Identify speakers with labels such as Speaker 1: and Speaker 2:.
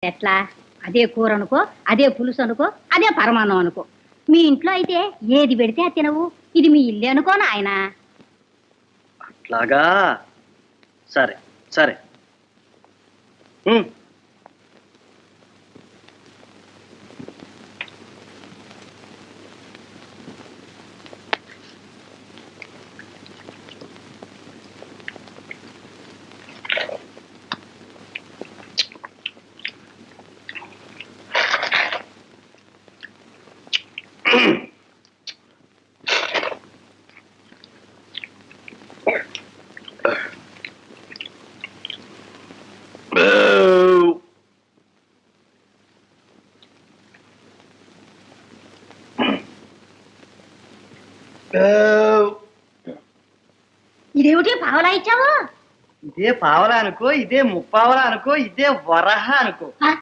Speaker 1: ఎట్లా? అదే కూర అనుకో, అదే పులుసు అనుకో, అదే పరమాన్నం అనుకో. మీ ఇంట్లో అయితే ఏది పెడితే అది తినవు. ఇది మీ ఇల్లే అనుకో నాయనా.
Speaker 2: అట్లాగా. సరే సరే. ఉమ్.
Speaker 1: ఇదేమిటి పావలా ఇచ్చావు?
Speaker 2: ఇదే పావలా అనుకో, ఇదే ముప్పావలా అనుకో, ఇదే వరహ అనుకో.
Speaker 1: ఆ,